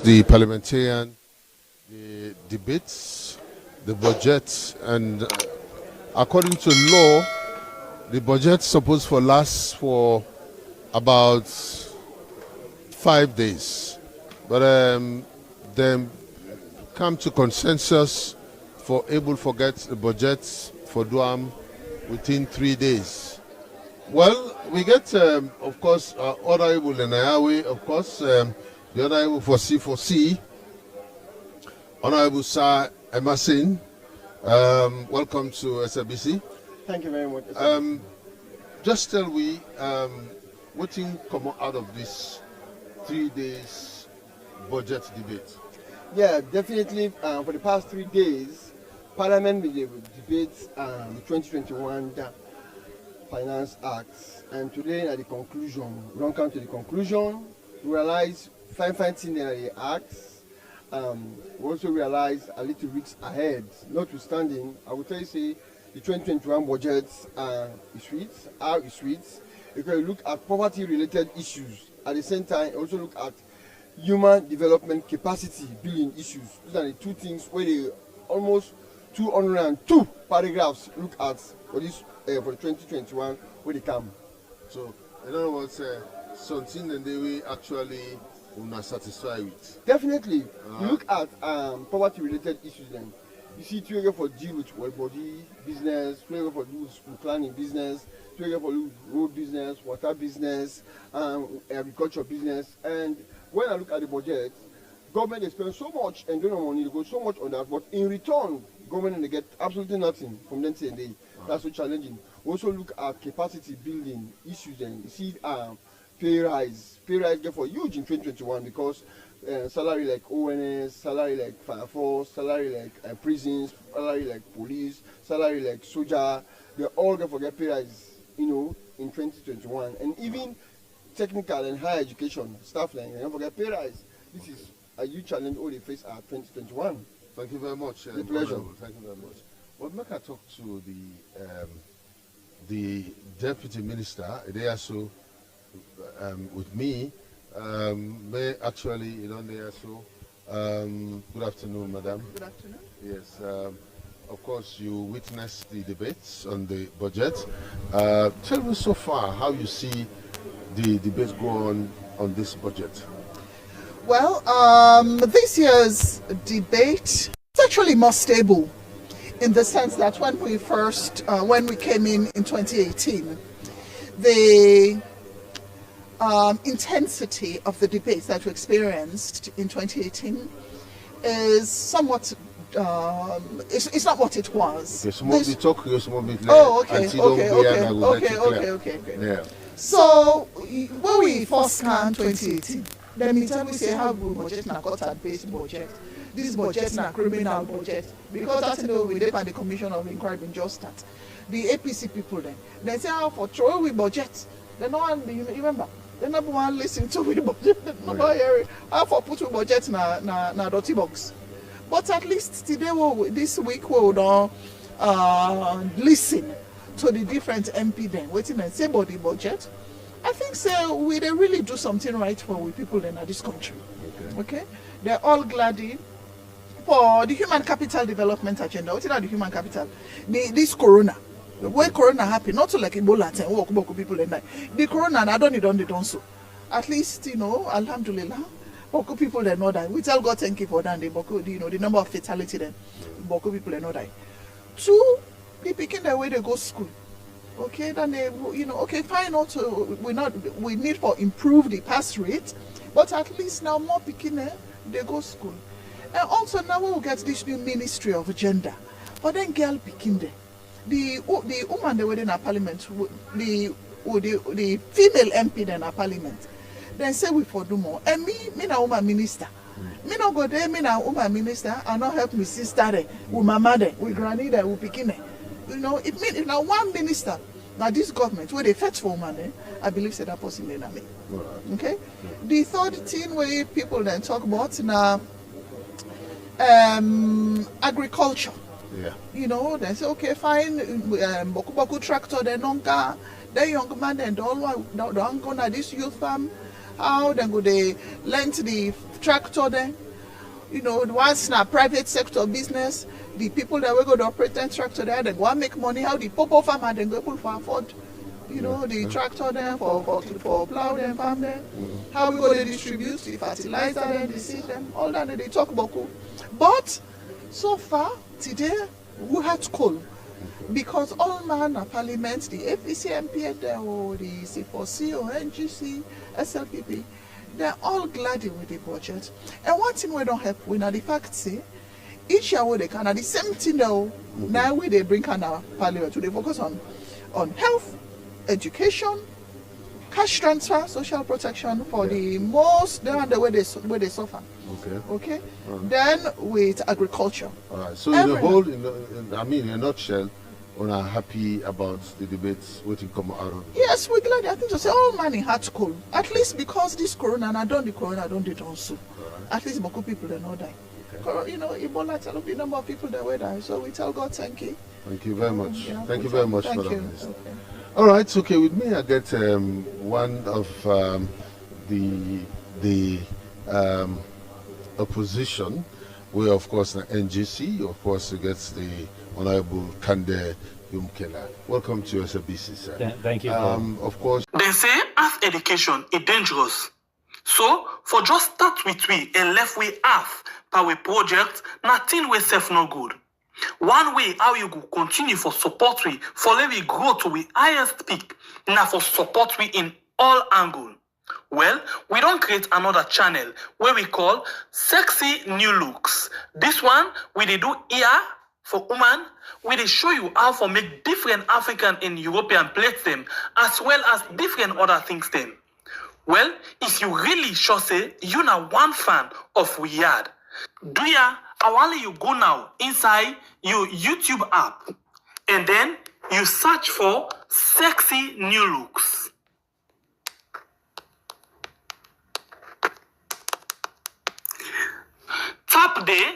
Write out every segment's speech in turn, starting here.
the parliamentarian, the debates, the budget, and according to law, the budget is supposed to last for about 5 days. But then come to consensus for able to get the budget for Duam within 3 days. Well, we get, of course, Honorable Lenayawe, of course, the Honorable for C4C, Honorable Sir Emerson. Welcome to SABC. Thank you very much. Just tell me, what thing come out of this 3 days budget debate? Yeah, definitely. For the past 3 days, Parliament will debate the 2021 Finance Act, and today at the conclusion, we don't come to the conclusion. We realize fine thing in the Act. We also realize a little weeks ahead. Notwithstanding, I would tell you, say the 2021 budget is sweet. How is sweet? You can look at poverty-related issues. At the same time, also look at human development capacity building issues. These are the two things where they almost 202 paragraphs look at for this for the 2021 where they come. So, in other words, something that they will actually not satisfied with. Definitely. You look at poverty-related issues then. You see, to for deal with well-body business, to for do school planning business, to for do road business, water business, agriculture business. And when I look at the budget, government they spend so much and don't have money, they go so much on that, but in return, government they get absolutely nothing from them till day. That's so challenging. Also look at capacity building issues then. You see pay rise get for huge in 2021 because salary like ONS, salary like fire force, salary like prisons, salary like police, salary like soldier, they all get for get pay rise, in 2021. And even technical and higher education staff line, they don't forget pay rise. This is a huge challenge all they face at 2021. Thank you very much. The pleasure. Thank you very much. Well, make I talk to the Deputy Minister, they are so with me. May actually, they are so. Good afternoon, Madam. Good afternoon. Yes. Of course, you witnessed the debates on the budget. Tell me so far how you see the debates go on this budget. Well, this year's debate is actually more stable in the sense that when we came in 2018, the intensity of the debates that we experienced in 2018 is somewhat, it's not what it was. Okay, some of the talk, some of it okay. Yeah. So, when we first came 2018, let me tell you say how we budget na cut-and-paste budget. This budget na criminal budget because that's we did by the Commission of Inquiry been just start. The APC people then they say how for throw we budget. They no one you remember. They never want to listen to we budget. How for put we budget na dirty box. But at least today this week we will listen to the different MP then waiting and say about the budget. I think so we they really do something right for we people in this country. Okay? They're all glad for the human capital development agenda. What is that the human capital? This corona. When corona happened, not so like Ebola and walk people in that. The corona and I don't so. At least, alhamdulillah, Boko people they know that. We tell God thank you for that. The number of fatality then Boko people they know that. Two, they picking their way they go school. Okay, then they okay, fine also we need for improve the pass rate, but at least now more picking they go school. And also now we will get this new Ministry of Gender. But then girl picking there. The woman they were in our parliament, the female MP then our parliament. Then say we for do more. And me na woman minister. Me no go there, me na woman minister, and not help me sister there, with my mother, with granny there, with picking there. It means if now one minister, now this government, where they fetch for woman, I believe say that person may not me. Okay? The third thing where people then talk about now agriculture. Yeah. They say, okay, fine, Boku tractor, then young man, and all don't go to this youth farm, how then go they lend the tractor then. You know, once in a private sector business, the people that will go to operate the tractor there, they go and make money. How the popo farmer then go able to afford, you know, the tractor there for plow them, farm them. How we go to distribute the fertilizer then, the seed them, all that they talk about. But so far today we had coal. Because all man of parliament, the APC, MP, the C4C or NGC, SLPP, they're all glad with the budget. And one thing we don't help with now the fact say each year where they can, the same thing though, now where they bring kind of parliament to they focus on health, education, cash transfer, social protection for the most the way they suffer. Okay. Then with agriculture. All right. So in the whole, in a nutshell, we are happy about the debates waiting come out of it. Yes, we're glad. I think to say all money had to cool. At least because this corona, and I don't the corona, I don't do it also. At least more people they not die. Okay. You know, Ebola tell the number of people that will die. So we tell God thank you. Thank you very much. Yeah, thank you very much thank for you. that. Okay. All right. Okay. With me, I get one of the opposition, where of course the NGC, of course, gets the Honorable Kande Yumkela. Welcome to SABC, sir. Thank you. Of course. They say half education is dangerous. So, for just start with we and left we half per we project, nothing we self no good. One way how you go continue for support we, for let we grow to we highest peak, now for support we in all angle. Well, we don't create another channel where we call Sexy New Looks. This one, we they do here for women, we they show you how to make different African and European plates them, as well as different other things them. Well, if you really sure say you not one fan of Weird, do ya? I want you go now inside your YouTube app, and then you search for Sexy New Looks. Tap there,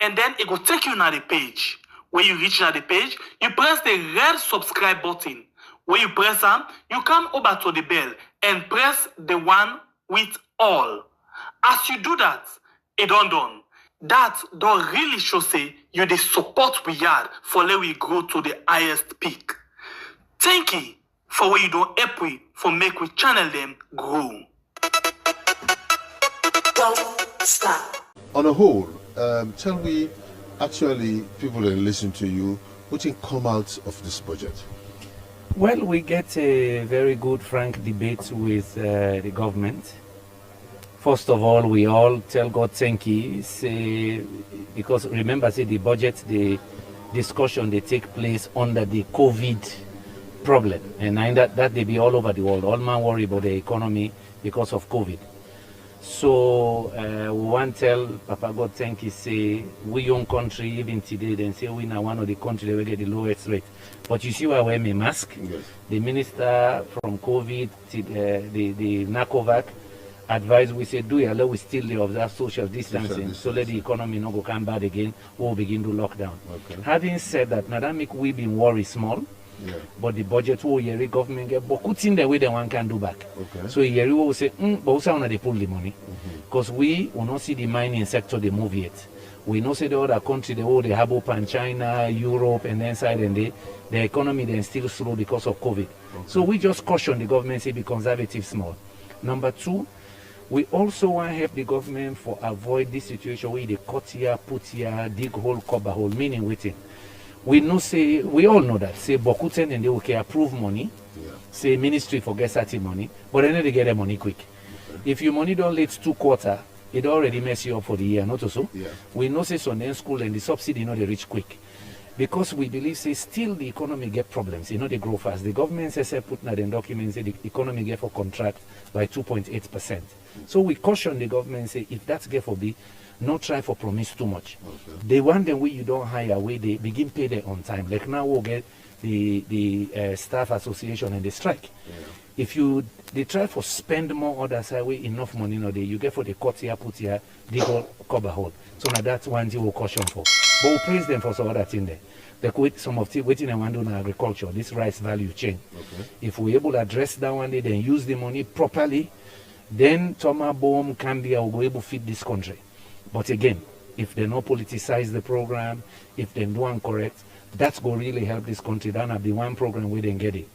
and then it will take you to the page. When you reach the page, you press the red subscribe button. When you press them, you come over to the bell and press the one with all. As you do that, it done. That don't really show say you the support we had for let we grow to the highest peak. Thank you for what you don't help we for make we channel them grow. Don't stop. On a whole, tell me, actually, people that listen to you, what can come out of this budget? Well, we get a very good, frank debate with the government. First of all, we all tell God thank you, say, because remember, say the budget, the discussion, they take place under the COVID problem, and that they be all over the world. All man worry about the economy because of COVID. So we want to tell Papa God thank you, say we young country even today, then say we now one of the country that will get the lowest rate. But you see why I wear my mask? Yes. The minister from COVID, the NACOVAC, advised we say do it, allow we still observe social distancing, so let the economy not go come bad again, we'll begin to lock down. Okay. Having said that, now that make we been worried small. Yeah. But the budget will the government get but in the way the one can do back. Okay. So here we will say, but also they pull the money. Because we will not see the mining sector they move yet. We know say the other country they have open China, Europe, and then side and the economy then still slow because of COVID. Okay. So we just caution the government say be conservative small. Number two, we also want to help the government for avoid this situation where they cut here, put here, dig hole, cover hole, meaning waiting. We know say we all know that say Bokuten and they will approve money, say ministry forget certain money, but then they get the money quick. Okay. If your money don't late 2 quarters, it already mess you up for the year, not so. Yeah. We know say Sunday school and the subsidy they reach quick. Because we believe say still the economy get problems, they grow fast. The government says put in the documents say the economy get for contract by 2.8%. So we caution the government say if that's get for be not try for promise too much. Okay. They want them way you don't hire way they begin pay them on time. Like now we'll get the staff association and the strike. Yeah. If they try for spend more other side way enough money you get for the cut here, put here, they go cover hole. So now that's one thing we'll caution for. But we'll praise them for some other thing there. Like some of the waiting and want to do in agriculture, this rice value chain. Okay. If we're able to address that one day, then use the money properly. Then Toma Bomb, Cambia will go able to feed this country. But again, if they not politicize the program, if they do incorrect, that's going to really help this country. That will be one program we didn't get it.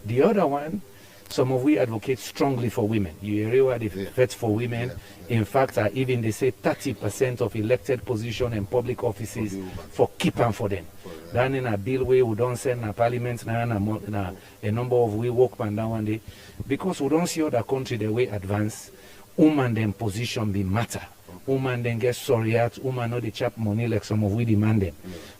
The other one, some of we advocate strongly for women. You hear what the fight for women. In fact, even they say 30% of elected position and public offices for keep them for them. Then in a bill where we don't send a parliament now a number of we work pan down one day because we don't see other country the way advance. Woman then position be matter. Woman then get sorry at woman not the chap money like some of we demand them.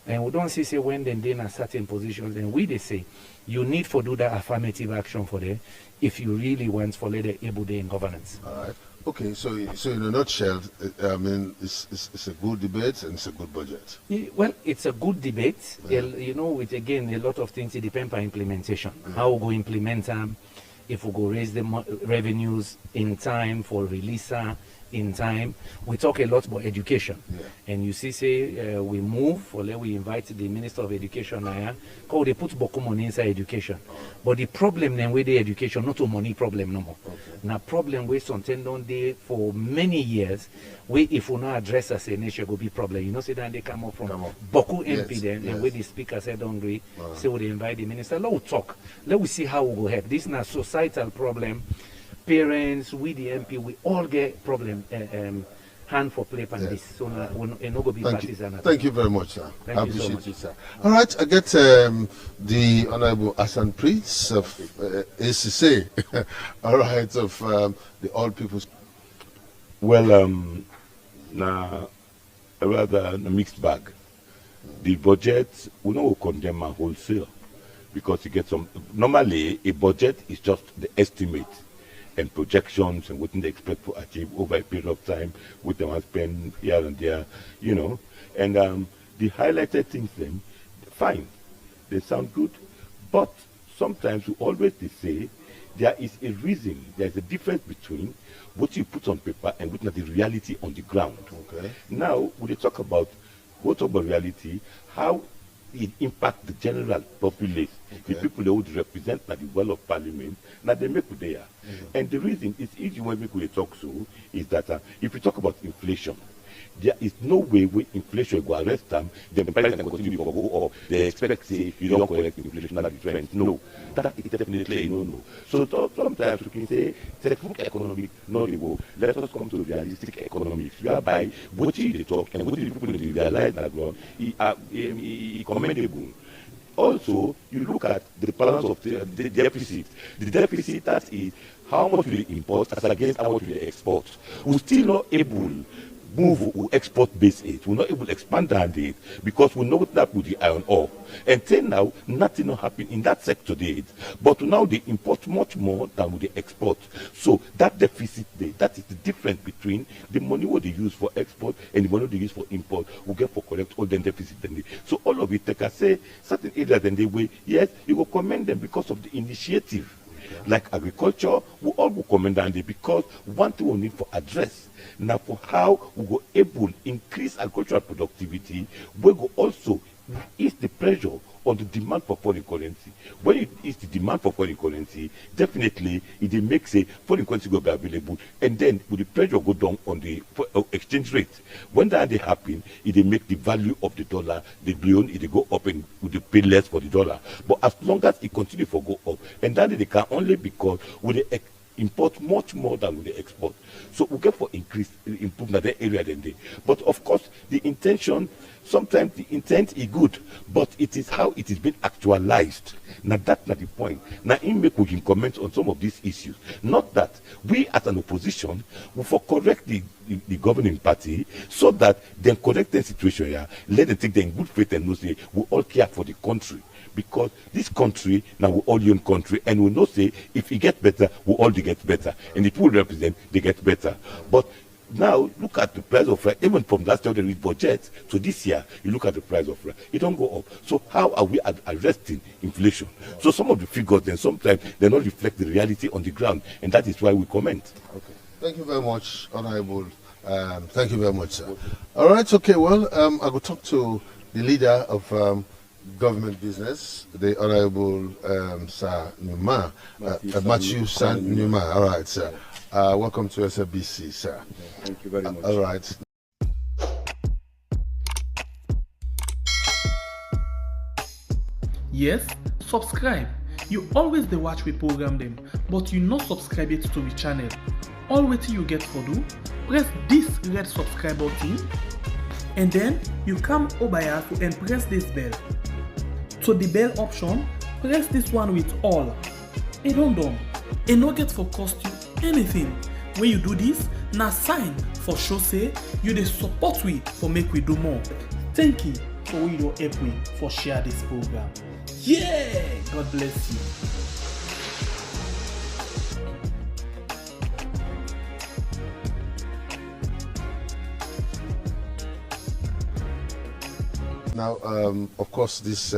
And we don't see say when they in a certain positions, then we they say you need for do that affirmative action for them if you really want for later able day in governance. All right. Okay, so in a nutshell, I mean, it's a good debate and it's a good budget. Well, it's a good debate. You know, with again a lot of things it depends on implementation. How we go implement them, if we go raise the revenues in time for release in time. We talk a lot about education, and you see, say we move or we invite the Minister of Education now, because they put boku money inside education. But the problem then with the education, not a money problem no more. Now problem with something don't they for many years. We if we not address as a nation go be problem. You know, say that they come up from boku MP then, and where the speaker said don't agree, say we invite the minister. Let's talk. Let we see how we go ahead. This is a societal problem. Parents, we the MP, we all get problem hand for play on this. So we're not going to be partisan. Thank you very much, sir. Thank I you so appreciate much. it, sir. All right, I get the Honorable Hassan Prince of ACC, all right, of the All People's. Well, now a rather mixed bag. The budget, we don't condemn a wholesale because you get some. Normally, a budget is just the estimate and projections and what they expect to achieve over a period of time, what they want to spend here and there, you know. And the highlighted things then, fine, they sound good, but sometimes we always say there is a reason, there is a difference between what you put on paper and what is the reality on the ground. Okay. Now, when they talk about reality, how it impacts the general populace, the people they would represent at the well of parliament, now they make it there. And the reason it's easy when we talk so is that if we talk about inflation, there is no way with inflation go arrest them, then the price can continue to go up. They expect say you don't correct inflation at the trend. No, that is definitely a no. So sometimes we can say textbook economic no they go. Let us come to realistic economics, whereby what they talk and what the people realize that ground is commendable. Also, you look at the balance of the deficit. The deficit that is how much we import as against how much we export. We're still not able move or export base it. We're not able to expand on it because we know that with the iron ore. And then now, nothing will happen in that sector there. But now they import much more than with the export. So that deficit there, that is the difference between the money what they use for export and the money they use for import. We get for correct all the deficit. Then so all of it, they can say certain areas then they way, yes, you will commend them because of the initiative. Like agriculture, we all will commend on it because one thing we need for address. Now for how we go able to increase agricultural productivity, we go also ease the pressure on the demand for foreign currency. When it is the demand for foreign currency, definitely it makes a foreign currency go be available, and then with the pressure go down on the exchange rate. When that they happen, it make the value of the dollar, the billion, it go up and with the pay less for the dollar. But as long as it continue to go up, and that they can only because with the import much more than with the export. So we get for increase, improvement that area than they. But of course, the intention, sometimes the intent is good, but it is how it is being actualized. Now that's not the point. Now in make we can comment on some of these issues. Not that we as an opposition will for correct the governing party so that then correct the situation here, let them take them in good faith and know say we all care for the country. Because this country, now we all own country, and we know say if it gets better, we all get better. And the people represent, they get better. But now look at the price of rice, even from last year the budget to this year, you look at the price of rice, it don't go up. So how are we arresting inflation? So some of the figures then sometimes they not reflect the reality on the ground, and that is why we comment. Okay. Thank you very much, Honorable. Thank you very much, sir. All right, okay, well, I will talk to the leader of government business, the Honorable Sir Numa, Matthew San Numa. All right, sir. Welcome to SABC, sir. Thank you very much. All right. Yes, subscribe. You always dey watch we program them, but you not subscribe yet to the channel. All wetin you get for do, press this red subscribe button, and then you come over here and press this bell. To the bell option, press this one with all. E don done. E no get for cost you anything. When you do this, na sign for show say you dey support we for make we do more. Thank you for wey you don help me for share this program. Yeah, God bless you. Now, of course, this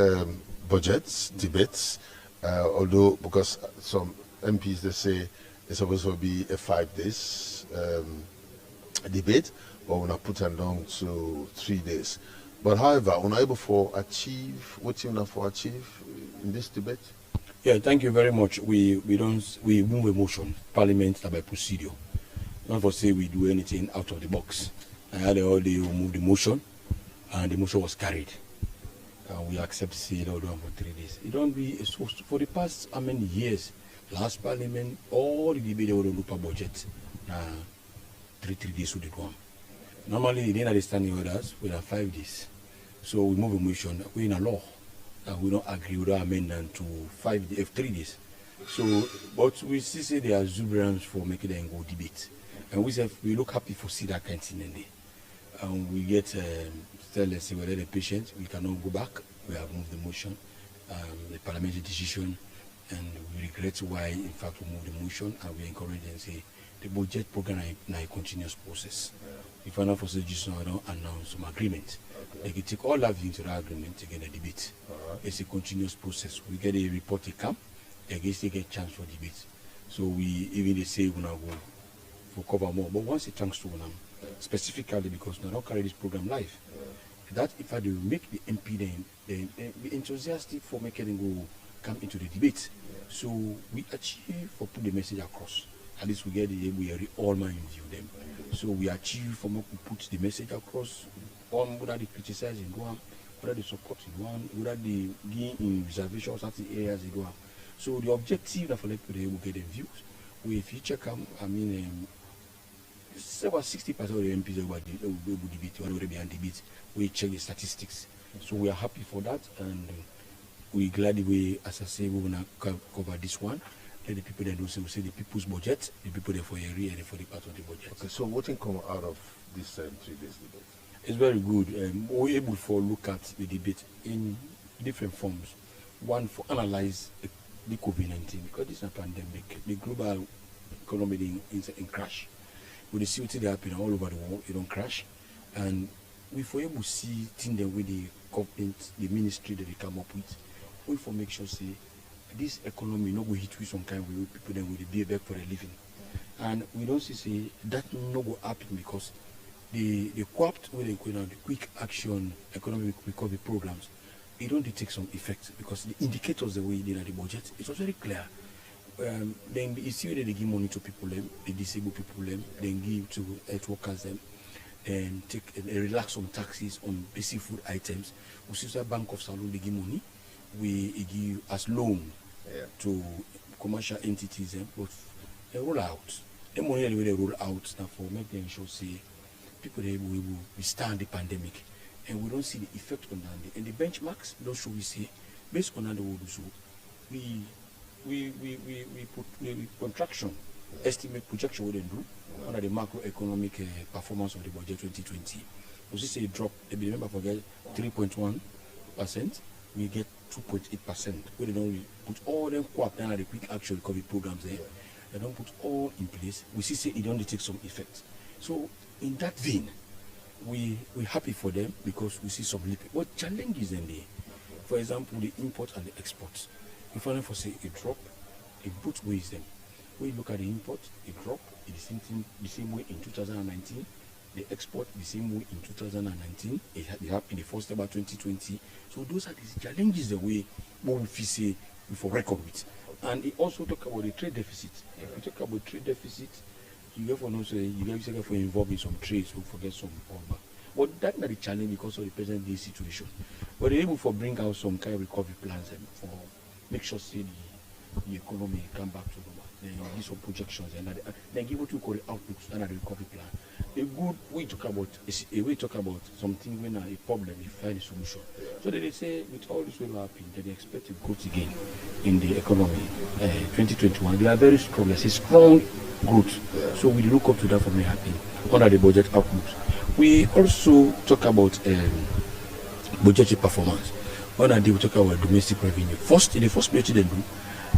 budget debates, although because some MPs they say it's supposed to be a 5 days debate, but we're not put it down to 3 days. But however, we're not able to achieve what you want to achieve in this debate. Yeah, thank you very much. We move a motion, Parliament by procedure. Not for say we do anything out of the box. I had all day we move the motion, and the motion was carried. And we accept say all done for 3 days. It don't be so for the past how many years? Last Parliament, all the debate they would look at budget. 3 days would do. Normally, they are standing orders with 5 days. So we move a motion. We're in a law. And we don't agree with our amendment to 3 days. So, but we still say there are exuberance for making them go debate. And we say we look happy for see that kind of thing in there. And we get tell let's say whether the patient we cannot go back. We have moved the motion, the parliamentary decision, and we regret why in fact we moved the motion, and we encourage and say the budget program is a continuous process. If I know for suggestion, I don't announce some agreement. Okay. They can take all that into that agreement to get a debate. Right. It's a continuous process. We get a report to come, they get a chance for debate. So we even they say we're going to go for cover more. But once a chance to them, specifically because we don't carry this program live, that if I do make the MP then be enthusiastic for making them go come into the debate. So we achieve for put the message across. At least we get we all mind view them. So we achieve for more put the message across on whether they criticize in go on, whether they support in one, whether they gain in reservation or certain areas they go on. So the objective that for like today will get the views. We if you check it's about 60% of the MPs will debate, already behind debate. We check the statistics. So we are happy for that, and we glad we, as I say, we wanna cover this one. Let the people that do so say the people's budget, the people there for a year and for the part of the budget. Okay, so what can come out of this 3 days debate? It's very good. We're able to look at the debate in different forms. One, for analyze the COVID-19, because this is a pandemic, the global economy in crash. With the CO2 that happen all over the world, it don't crash. And we for able to see things that with the government, the ministry that they come up with, we for make sure say this economy not go hit with some kind of way people then will be back for a living. And we don't say that no go happen because the co-opt where they go now, the quick action economic recovery programs, it don't take some effect because the indicators the way they are the budget, it was very clear. Then you see whether they give money to people, the disabled people, then give to health workers, and take and relax on taxes on basic food items. We see that Bank of Salon they give money, we give as loan to commercial entities, but they roll out. The money anyway they roll out now for make them sure say people they will withstand the pandemic, and we don't see the effect on that. And the benchmarks don't show we say based on that we do so we put contraction estimate projection we do under the macroeconomic performance of the budget 2020. We see a drop. If you remember, forget 3.1%, we get 2.8%. We don't put all them co-op down at the quick action recovery programs there. They don't put all in place. We see it only takes some effect. So in that vein, we're happy for them because we see some leap. What challenges in there? For example, the import and the export. If I for say a drop, in both ways then. When you look at the import, a drop, it's the same way in 2019 They export the same way in 2019. It happened the first about 2020. So those are the challenges the way we say we for record with. And it also talk about the trade deficit. If we talk about trade deficit, you get for no say you get for involved in some trades, we forget some over. But that's not the challenge because of the present day situation. But they're able to bring out some kind of recovery plans for make sure say the economy come back to normal. Then give some projections and then give what we call the outlooks and the recovery plan. A good way to talk about is a way to talk about something when a problem you find a solution. So they say with all this will happen, that they expect a growth again in the economy. 2021 they are very strong. There's a strong growth. So we look up to that for me happen under the budget outlooks. We also talk about budgetary performance. One day we talk about domestic revenue. First, in the first period they do,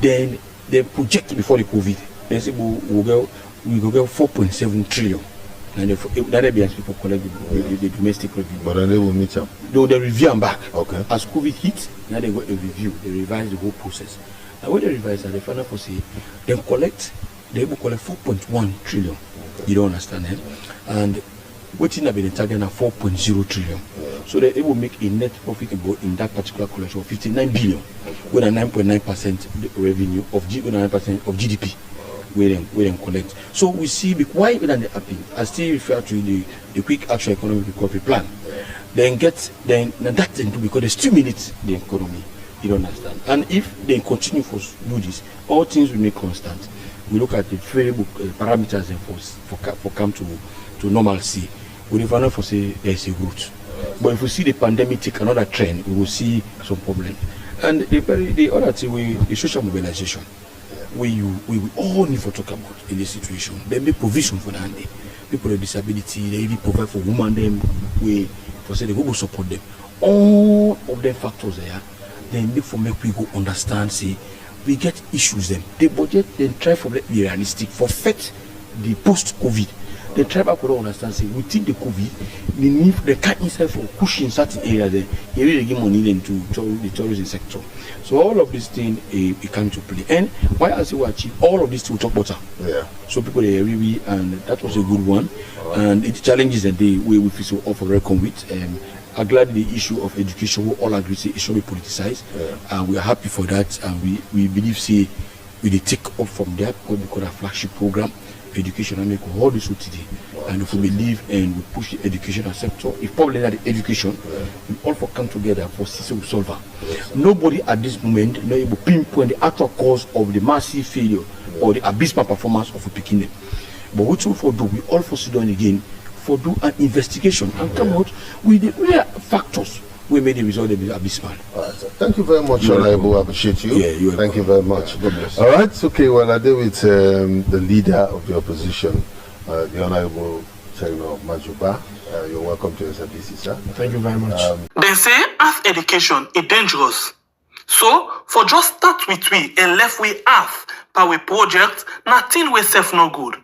then they project before the COVID. They say we go get 4.7 trillion. And that be as people collect the domestic revenue. But then they will meet up. No, they review them back. Okay. As COVID hit, now they got a review. They revise the whole process. And when they revise that, they find out for say, they will collect 4.1 trillion. Okay. You don't understand it? And waiting have been targeted at 4.0 trillion. So they will make a net profit in that particular collection of 59 billion with a 9.9% revenue of 9% of GDP. We then collect. So we see why when they happen. I still refer to the quick action economic recovery plan. Then that thing too because they stimulate the economy. You don't understand. And if they continue to do this, all things will make constant. We look at the variable parameters and for come to normalcy. We never for say there is a growth. But if we see the pandemic take another trend, we will see some problem. And the other thing, the social mobilization. We all need to talk about in this situation. They make provision for that. People with disability, they even provide for women, them we for say they go support them. All of them factors there, they make we go understand, say we get issues them. The budget then try for be realistic for fit the post-COVID. They try to understand, say within the COVID, we need the kind inside for pushing certain areas there. They really give money then to the tourism sector. So all of these things it come to play. And why I say we achieve all of these to talk better. Yeah. So people they really and that was a good one. Right. And it challenges that we feel so often reckon with. I'm glad the issue of education we all agree say it should be politicized. Yeah. And we are happy for that and we believe say we take up from there what we call a flagship program. Education and make all this today. And if we believe and we push the educational sector, if probably not the education, we all for come together for system solver. Nobody at this moment not able to pinpoint the actual cause of the massive failure or the abysmal performance of a Pekin. But what we for do, we all for sit down again for do an investigation and come out with the real factors we made the result of the abysmal. Thank you very much, Honorable. I appreciate you. Yeah, thank you very much. God bless. All right, okay. Well, I did with the leader of the opposition, the Honorable Senator Majuba. You're welcome to SABC, sir. Thank you very much. They say half education is dangerous. So, for just start with we and left we half per we project, nothing we self no good.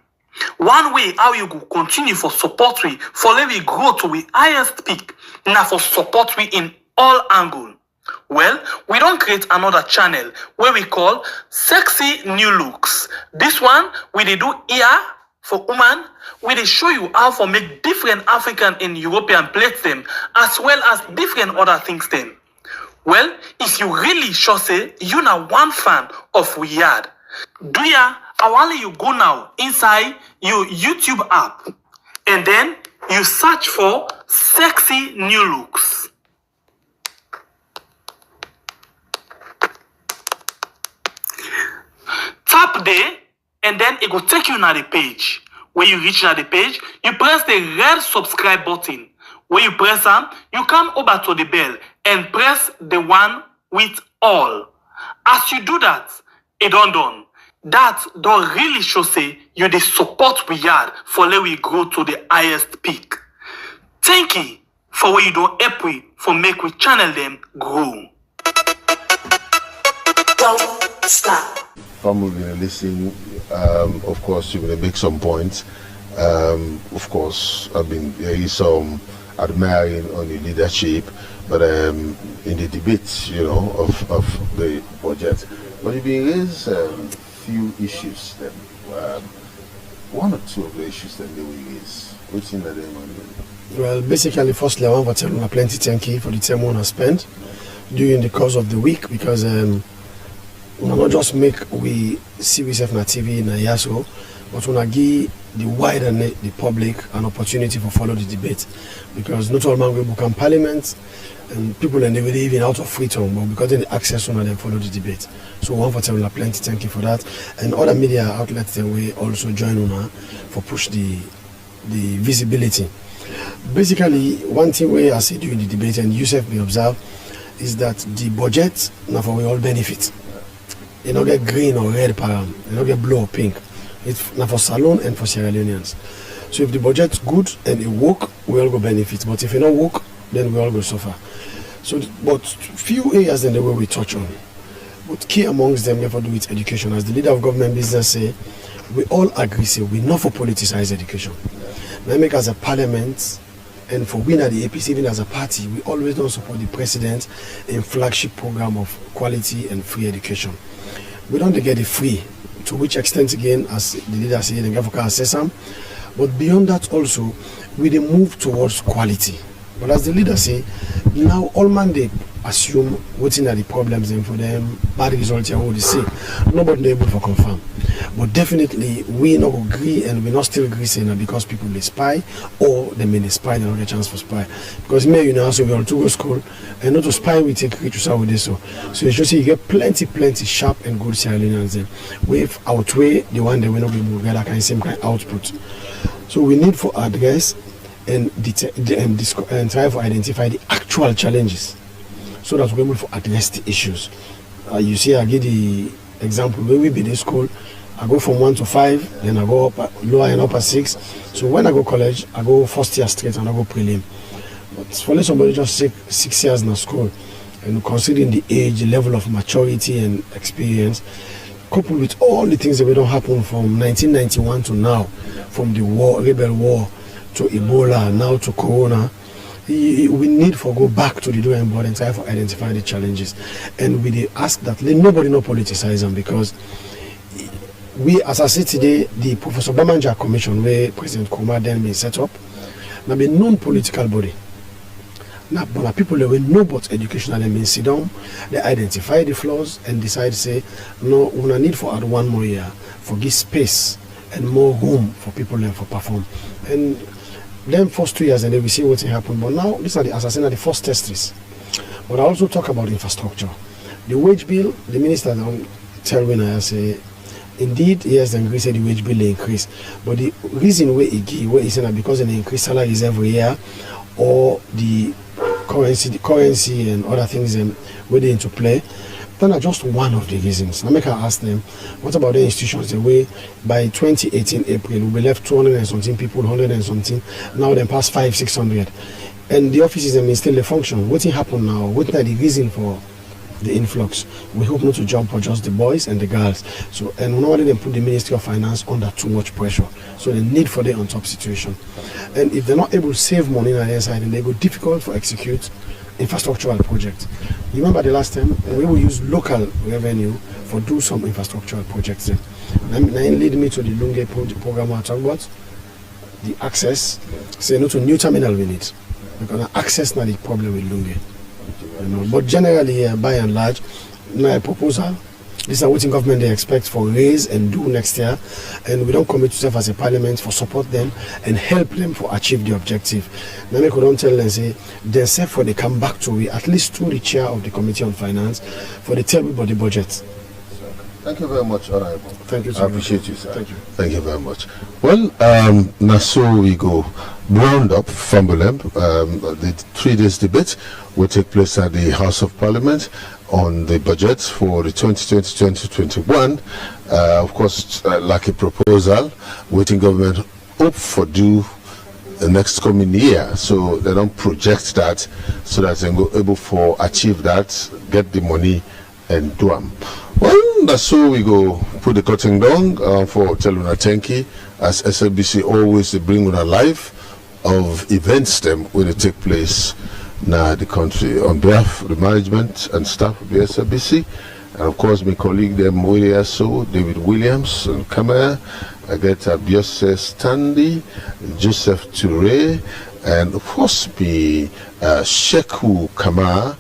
One way how you go continue for support we, for let we grow to we highest peak, now for support we in all angle. Well, we don't create another channel where we call Sexy New Looks. This one, we they do here for woman, we they show you how to make different African and European plates them, as well as different other things them. Well, if you really sure say you are one fan of we yard, do ya? I want you go now inside your YouTube app and then you search for Sexy New Looks. Tap there and then it will take you to the page. When you reach the page, you press the red subscribe button. When you press them, you come over to the bell and press the one with all. As you do that, it done. That don't really show say you the support we had for let we grow to the highest peak. Thank you for what you don't help we for make we channel them grow. Don't stop. Family will listen. Of course, you're gonna make some points. Of course, I've been there is some admiring on your leadership, but in the debates, you know, of the budget, but you've been raised few issues then. one or two of the issues that they will raise. What's in that they want? Well, basically, firstly, I want to tell you plenty thank you for the time I spent during the course of the week, because we not just make we see ourselves on TV in a year so, but we give the wider the public an opportunity for follow the debate, because not all man will become parliament and people and they will live in out of freedom, but because they access on them follow the debate. So one for tell plenty thank you for that, and other media outlets they will also join on for push the visibility. Basically, one thing we I see during the debate, and Yusuf may observe, is that the budget now for we all benefit. You don't get green or red param, you don't get blue or pink. It's now for Salon and for Sierra Leoneans. So if the budget's good and it work, we all go benefit. But if it don't work, then we all go suffer. So, but few areas in the way we touch on. But key amongst them have to do with education. As the leader of government business say, we all agree say we not for politicized education. Now make as a parliament and for we at the APC, even as a party, we always don't support the president in flagship program of quality and free education. We don't get it free, to which extent again, as the leader said, the government says some. But beyond that also, we dey move towards quality. But as the leader say, now all man they assume what's in the problems and for them bad results here what they see. Nobody able to confirm. But definitely we not agree, and we not still agree saying because people they spy or they may spy, they don't get a chance for spy. Because me, you know, so we all to go school and not to spy we take reach out with this. So you should see you get plenty sharp and good Sierra Leoneans then with outweigh the one that we not be able to get that kind of same kind of output. So we need for address and try to identify the actual challenges so that we're able to address the issues. You see, I give the example when we be in school, I go from 1 to 5, then I go up lower and upper 6. So when I go college, I go first year straight and I go prelim. But for somebody just 6 years in school, and considering the age, the level of maturity and experience, coupled with all the things that we don't happen from 1991 to now, from the war, rebel war, to Ebola, now to Corona, we need to go back to the drawing board and try to identify the challenges. And we ask that nobody no politicize them, because we, as I said today, the Professor Bamanja Commission, where President Kuma then been set up, now be non-political body. Now, but people that will know about education and then sit down, they identify the flaws and decide to say, no, we need for add 1 more year for give space and more room for people to perform. And then first 2 years and then we see what's happened. But now, these are the, as I said, are the first testers. But I also talk about infrastructure. The wage bill, the minister don't tell me I say, indeed, yes, the increase the wage bill increase. But the reason where it give, where is that because they increase salaries every year, or the currency and other things where they into play, then are just one of the reasons. Now make I ask them, what about the institutions the way by 2018 April we left 200 and something people, 100 and something, now they pass 500-600, and the offices may still function. What will happen now? What are the reason for the influx? We hope not to jump for just the boys and the girls. So, and we normally then put the Ministry of Finance under too much pressure. So the need for the on top situation. And if they're not able to save money on their side, then they go difficult for execute infrastructural projects. You remember the last time we will use local revenue for do some infrastructural projects. And that lead me to the Lunge program I talk about. The access, say not to new terminal we need. Because access not the problem with Lunge. You know, but generally, by and large, my proposal, this is what the government they expect for raise and do next year, and we don't commit to serve as a parliament for support them and help them for achieve the objective. Now we don't tell them say they say for they come back to we at least to the chair of the Committee on Finance for the tell about the budget. Thank you very much, Honorable. Thank you, sir. I appreciate you, sir. Thank you. Thank you very much. Well, now so we go. Round up Fambolem, the 3 days debate will take place at the House of Parliament on the budget for the 2020-2021. Of course, like a proposal, waiting government hope for due the next coming year, so they don't project that, so that they go able for achieve that, get the money and do them. Well, that's so we go put the curtain down for Teluna Tenki, as SLBC always they bring on a live of events them when they take place now the country. On behalf of the management and staff of the SLBC, and of course my colleague them so David Williams and Kamara, I get Abiose Stanley, Joseph Toure, and of course me, Sheku Kama,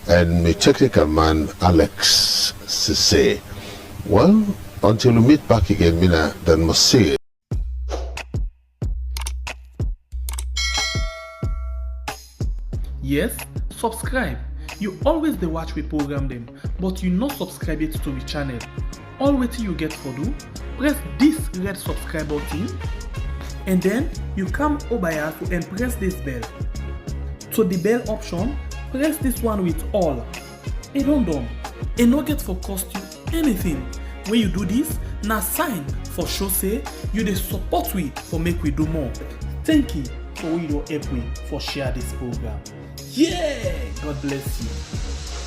and my technical man, Alex Sise. Well, until we meet back again, Mina, then must say. Yes, subscribe. You always dey watch we program them, but you not subscribe yet to the channel. All wetin you get for do, press this red subscribe button, and then you come over here and press this bell. To the bell option, press this one with all. E don done. E no get for cost you anything. When you do this, na sign for show say you dey support we for make we do more. Thank you for we don help we for share this program. Yeah, God bless you.